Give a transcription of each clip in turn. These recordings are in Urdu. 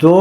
2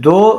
2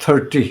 30।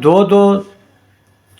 2-2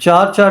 4-4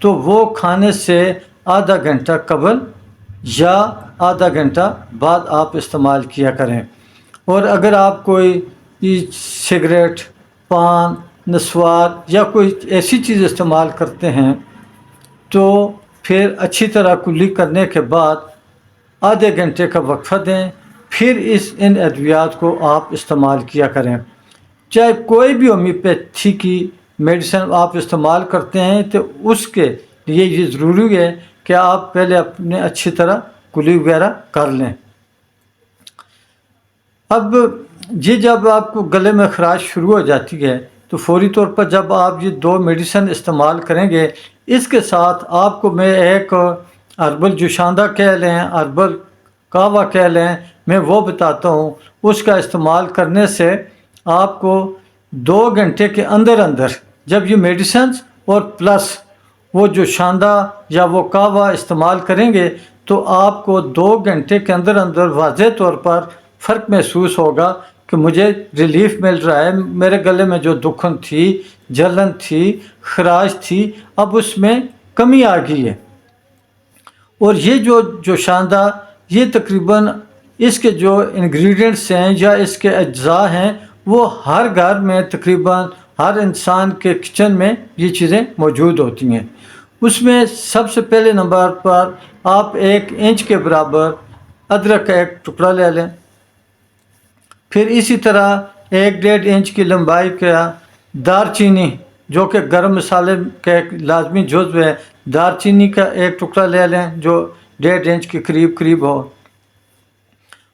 تو وہ کھانے سے آدھا گھنٹہ قبل یا آدھا گھنٹہ بعد آپ استعمال کیا کریں۔ اور اگر آپ کوئی سگریٹ، پان، نسوار یا کوئی ایسی چیز استعمال کرتے ہیں تو پھر اچھی طرح کلی کرنے کے بعد آدھے گھنٹے کا وقفہ دیں، پھر ان ادویات کو آپ استعمال کیا کریں۔ چاہے کوئی بھی ہومیوپیتھی کی میڈیسن آپ استعمال کرتے ہیں تو اس کے لیے یہ ضروری ہے کہ آپ پہلے اپنے اچھی طرح کلی وغیرہ کر لیں۔ اب یہ جب آپ کو گلے میں خراش شروع ہو جاتی ہے تو فوری طور پر جب آپ یہ 2 میڈیسن استعمال کریں گے، اس کے ساتھ آپ کو میں ایک ہربل جوشاندہ کہہ لیں، ہربل کہوہ کہہ لیں، میں وہ بتاتا ہوں۔ اس کا استعمال کرنے سے آپ کو 2 گھنٹے کے اندر جب یہ میڈیسنز اور پلس وہ جوشاندہ یا وہ کہوہ استعمال کریں گے تو آپ کو 2 گھنٹے کے اندر واضح طور پر فرق محسوس ہوگا کہ مجھے ریلیف مل رہا ہے۔ میرے گلے میں جو دکھن تھی، جلن تھی، خراش تھی، اب اس میں کمی آ گئی ہے۔ اور یہ جوشاندہ یہ تقریباً اس کے جو انگریڈینٹس ہیں یا اس کے اجزاء ہیں وہ ہر گھر میں تقریباً ہر انسان کے کچن میں یہ چیزیں موجود ہوتی ہیں۔ اس میں سب سے پہلے نمبر پر آپ 1 انچ کے برابر ادرک کا ایک ٹکڑا لے لیں، پھر اسی طرح 1.5 انچ کی لمبائی کا دار چینی جو کہ گرم مسالے کا ایک لازمی جزو ہے، دار چینی کا ایک ٹکڑا لے لیں جو 1.5 انچ کے قریب ہو۔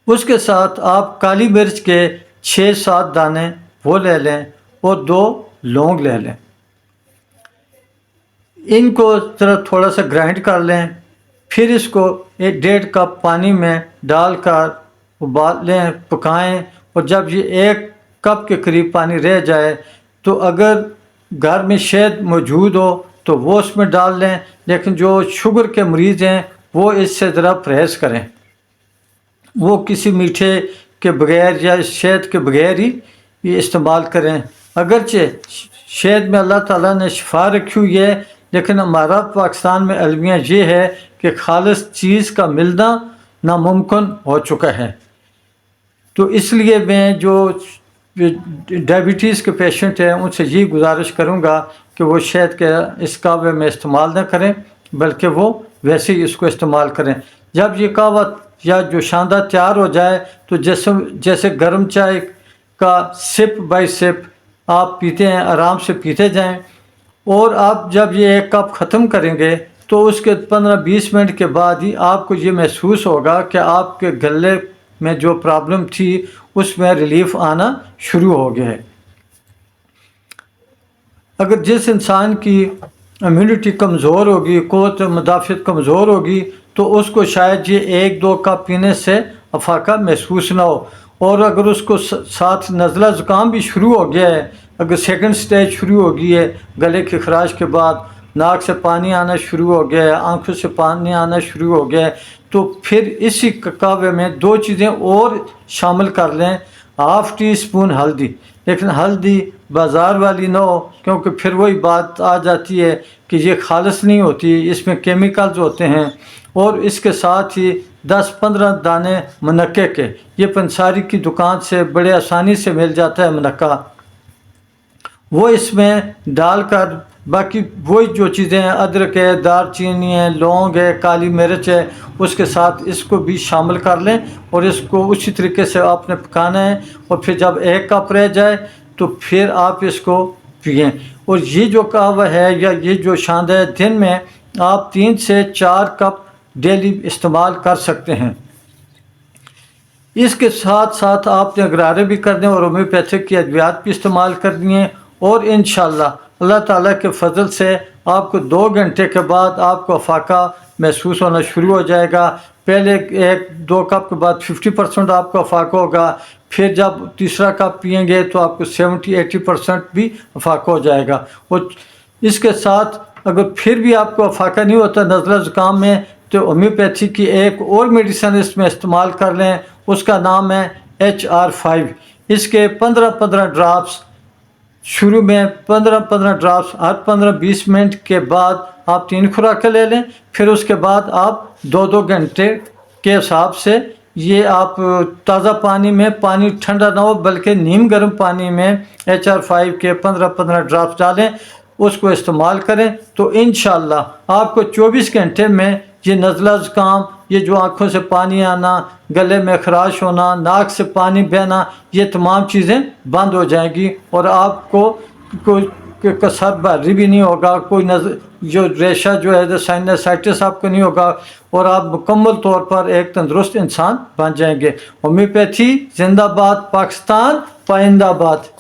اس کے ساتھ آپ کالی مرچ کے 6-7 دانے وہ لے لیں اور 2 لونگ لے لیں۔ ان کو تھوڑا سا گرائنڈ کر لیں، پھر اس کو 1.5 کپ پانی میں ڈال کر ابال لیں، پکائیں، اور جب یہ 1 کپ کے قریب پانی رہ جائے تو اگر گھر میں شہد موجود ہو تو وہ اس میں ڈال لیں، لیکن جو شوگر کے مریض ہیں وہ اس سے ذرا پرہیز کریں، وہ کسی میٹھے کے بغیر یا شہد کے بغیر ہی یہ استعمال کریں۔ اگرچہ شہد میں اللہ تعالیٰ نے شفا رکھی ہوئی ہے، لیکن ہمارا پاکستان میں المیہ یہ ہے کہ خالص چیز کا ملنا ناممکن ہو چکا ہے۔ تو اس لیے میں جو ڈائبٹیز کے پیشنٹ ہیں ان سے یہ گزارش کروں گا کہ وہ شہد کے اس کہوے میں استعمال نہ کریں، بلکہ وہ ویسے ہی اس کو استعمال کریں۔ جب یہ کہوہ یا جوشاندہ تیار ہو جائے تو جیسے گرم چائے کا سپ بائی سپ آپ پیتے ہیں، آرام سے پیتے جائیں، اور آپ جب یہ 1 کپ ختم کریں گے تو اس کے 15-20 منٹ کے بعد ہی آپ کو یہ محسوس ہوگا کہ آپ کے گلے میں جو پرابلم تھی اس میں ریلیف آنا شروع ہو گیا ہے۔ اگر جس انسان کی امیونٹی کمزور ہوگی، قوت مدافعت کمزور ہوگی، تو اس کو شاید یہ 1-2 کپ پینے سے افاقہ محسوس نہ ہو، اور اگر اس کو ساتھ نزلہ زکام بھی شروع ہو گیا ہے، اگر 2nd سٹیج شروع ہو گئی ہے گلے کی خراش کے بعد، ناک سے پانی آنا شروع ہو گیا ہے، آنکھوں سے پانی آنا شروع ہو گیا ہے، تو پھر اسی کہوے میں 2 چیزیں اور شامل کر لیں۔ 1/2 ٹی اسپون ہلدی، لیکن ہلدی بازار والی نہ ہو، کیونکہ پھر وہی بات آ جاتی ہے کہ یہ خالص نہیں ہوتی، اس میں کیمیکلز ہوتے ہیں۔ اور اس کے ساتھ ہی 10-15 دانے منقے کے، یہ پنساری کی دکان سے بڑے آسانی سے مل جاتا ہے منقہ، وہ اس میں ڈال کر باقی وہی جو چیزیں ہیں، ادرک ہے، دار چینی ہے، لونگ ہے، کالی مرچ ہے، اس کے ساتھ اس کو بھی شامل کر لیں، اور اس کو اسی طریقے سے آپ نے پکانا ہے، اور پھر جب 1 کپ رہ جائے تو پھر آپ اس کو پئیں۔ اور یہ جو کہوہ ہے یا یہ جو شاندہ ہے، دن میں آپ 3 سے 4 کپ ڈیلی استعمال کر سکتے ہیں۔ اس کے ساتھ ساتھ آپ نے غرارے بھی کرنے اور ہومیوپیتھک کی ادویات بھی استعمال کرنی ہیں، اور انشاءاللہ اللہ تعالیٰ کے فضل سے آپ کو 2 گھنٹے کے بعد آپ کو افاقہ محسوس ہونا شروع ہو جائے گا۔ پہلے 1-2 کپ کے بعد 50% آپ کو افاقہ ہوگا، پھر جب تیسرا کپ پئیں گے تو آپ کو 70-80% بھی افاقہ ہو جائے گا۔ اور اس کے ساتھ اگر پھر بھی آپ کو افاقہ نہیں ہوتا نزلہ زکام میں، تو ہومیوپیتھی کی ایک اور میڈیسن اس میں استعمال کر لیں، اس کا نام ہے HR5۔ اس کے 15 ڈراپس شروع میں 15 ڈراپس ہر 15-20 منٹ کے بعد آپ 3 خوراکیں لے لیں، پھر اس کے بعد آپ 2 گھنٹے کے حساب سے یہ آپ تازہ پانی میں، پانی ٹھنڈا نہ ہو بلکہ نیم گرم پانی میں HR5 کے 15 ڈراپس ڈالیں، اس کو استعمال کریں تو انشاءاللہ آپ کو 24 گھنٹے میں یہ نزلہ زکام، یہ جو آنکھوں سے پانی آنا، گلے میں خراش ہونا، ناک سے پانی بہنا، یہ تمام چیزیں بند ہو جائیں گی اور آپ کو کوئی سر بھاری بھی نہیں ہوگا، کوئی جو ریشہ جو ہے سائنسائٹس آپ کو نہیں ہوگا اور آپ مکمل طور پر ایک تندرست انسان بن جائیں گے۔ ہومیوپیتھی زندہ باد، پاکستان پائندہ باد۔